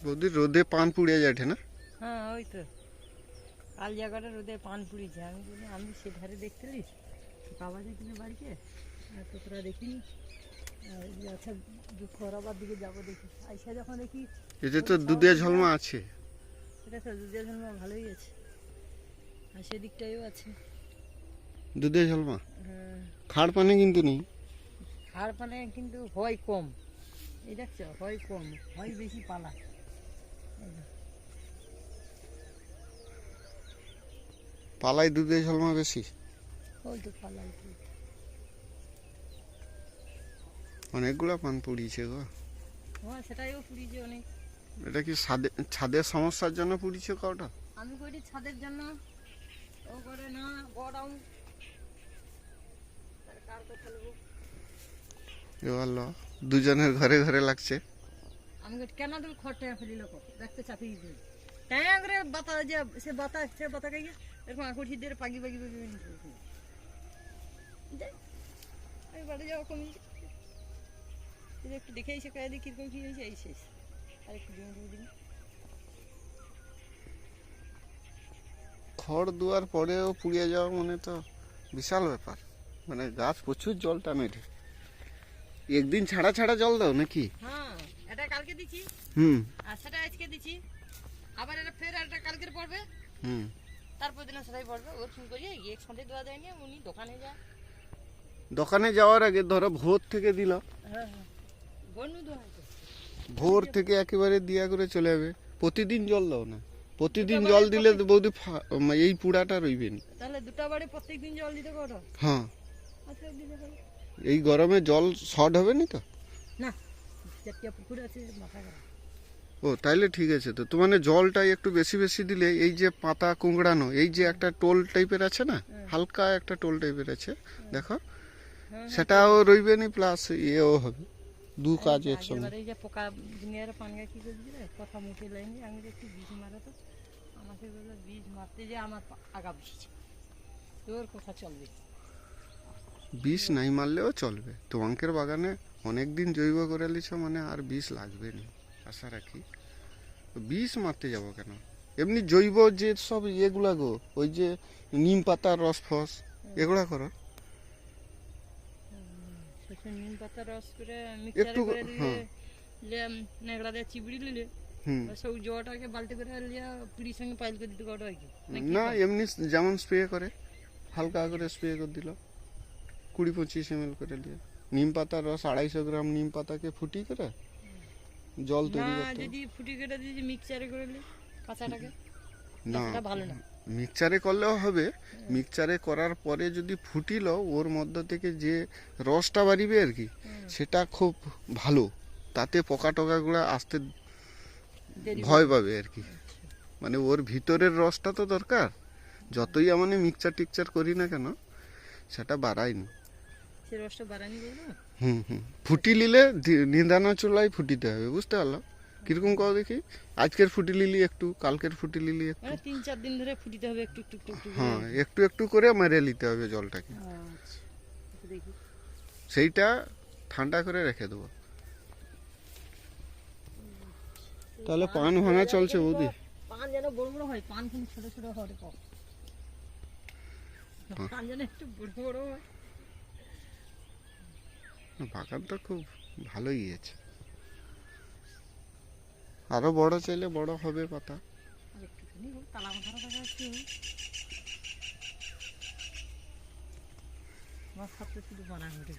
বৌদি রোদে পান পুড়ে যায় না? হ্যাঁ ওই তো কাল জায়গাটা রোদে পান পুড়িয়েছে। আমি বলি আমি সে ধারে দেখতে লিস বাবা দেখি বাড়িতে তো তোরা দেখিনি। আচ্ছা খরাবার দিকে যাবো দেখি আইসা যখন দেখি এতে তো দুধে ঝলমা আছে। এটা তো দুধের জন্য ভালোই আছে আর সেদিকটাও আছে দুধে ঝলমা। হ্যাঁ খাড় পানে কিন্তু নেই। খাড় পানে কিন্তু হয় কম। এই দেখছো হয় কম হয় বেশি পালা। পালাই দুধে ঝলমা বেশি। ওই তো পালাই অনেকগুলা পান পুড়িয়েছে গো। হ্যাঁ সেটাইও পুড়িয়েছে অনেক। এটা কি ছাদের সমস্যার জন্য পুড়িয়েছে কটা? আমি করি ছাদের জন্য ও করে না গরম কার কথা বলবো। এবার দুজনের ঘরে ঘরে লাগছে। আমি কেন তুমি খড়টা ফেলি লোক দেখতে চাপিয়ে দিই ট্যাং রে বাতা যে সে বাতা খাইয়ে এরকম আঁকুঠি দিয়ে পাগি পাগি পাগি আমি বাড়ি যাওয়া কমি একটু দেখে এসে কয়ে দিই কিরকম কি হয়েছে এই শেষ আর একটু দিন খড় দুয়ার পরেও পুড়িয়ে যাওয়া মানে তো বিশাল ব্যাপার। মানে গাছ প্রচুর জল টানে। একদিন ছাড়া ছাড়া জল দাও নাকি? হ্যাঁ এটা কালকে দিছি আর সেটা আজকে দিছি আবার এটা ফের এটা কালকের পড়বে তারপর দিন সেটাই পড়বে ওর ফোন করি একসাথে দেওয়া যায়নি উনি দোকানে যায়। দোকানে যাওয়ার আগে ধরো ভোর থেকে দিল। হ্যাঁ ভোর থেকে একেবারে দিয়া করে চলে যাবে। প্রতিদিন জল দাও না। প্রতিদিন জল দিলে বৌদি এই পুড়াটা রইবে না। তাহলে দুটা বাড়ি প্রত্যেকদিন জল দিতে কতো? হ্যাঁ আচ্ছা দিতে পারো। এই গরমে জল শর্ট হবে না তো? না চারটা পুকুর আছে মাথা করা। ও তাইলে ঠিক আছে তো। তো মানে জলটাই একটু বেশি বেশি দিলে এই যে পাতা কুঁকড়ানো এই যে একটা টোল টাইপের আছে না, হালকা একটা টোল টাইপের আছে দেখো, সেটাও রইবে না প্লাস ইয়েও হবে। দু কাজ একসঙ্গে। এই যে পোকা দুনিয়ার পানগা কি করবি রে কথা মুখে লাইনি আমি একটু বীজ মারা তো আমাকে বললো বীজ মারতে যে আমার আগা বসেছে তোর কথা চলবে। বিষ নাই মারলেও চলবে। তোমাদের বাগানে অনেকদিন জৈব করে লিছ মানে আর বিষ লাগবে না আশা রাখি। বিষ মারতে যাব কেন? এমনি জৈব যে সব ইয়েগুলা গো ওই যে নিম পাতার রস ফস এগুলা করো। নিম পাতার রস করে মিক্সারে করে দিলে নেগড়া দিয়ে চিবড়ি দিলে সব জলটাকে বালতি করে লিয়া পিড়ির সঙ্গে পাইল করে দিতে কত হয় কি না এমনি যেমন স্প্রে করে হালকা করে স্প্রে করে দিল 20-25 ml করে দিয়ে। নিম পাতার রস 250 গ্রাম নিম পাতাকে ফুটি করে জল তৈরি করতে। না যদি ফুটি করে দিয়ে মিক্সারে করে দিলে কাঁচাটাকে না ভালো না। মিক্সচারে করলেও হবে। মিক্সচারে করার পরে যদি ফুটিল ওর মধ্য থেকে যে রসটা বাড়িবে আর কি সেটা খুব ভালো। তাতে পোকা টোকাগুলো আসতে ভয় পাবে আর কি। মানে ওর ভিতরের রসটা তো দরকার। যতই আমরা মিক্সচার টিকচার করি না কেন সেটা বাড়ায় না। সে রসটা বাড়ানি বলবো। ফুটি নিলে নিদানো চুলায় ফুটিতে হবে বুঝতে পারলো? কিরকম কও দেখি। আজকের ফুটি লিলি একটু, কালকের ফুটি লিলি একটু, মানে 3-4 দিন ধরে ফুটিতে হবে একটু একটু একটু। হ্যাঁ একটু একটু করে মেরে নিতে হবে জলটাকে। আচ্ছা দেখি সেইটা ঠান্ডা করে রেখে দেবো। তাহলে পান ভাঙা চলছে বৌদি। পান যেন বড় বড় হয়, পান কিন্তু ছোট ছোট হয় কম। পান যেন একটু বড় বড় হয়। বাগান তো খুব ভালোই আছে। আরো বড় চাইলে বড় হবে পাতা। আর একটুখানি তালা মাথার কাছে একটু আমার সাথে শুধু বানানো উঠে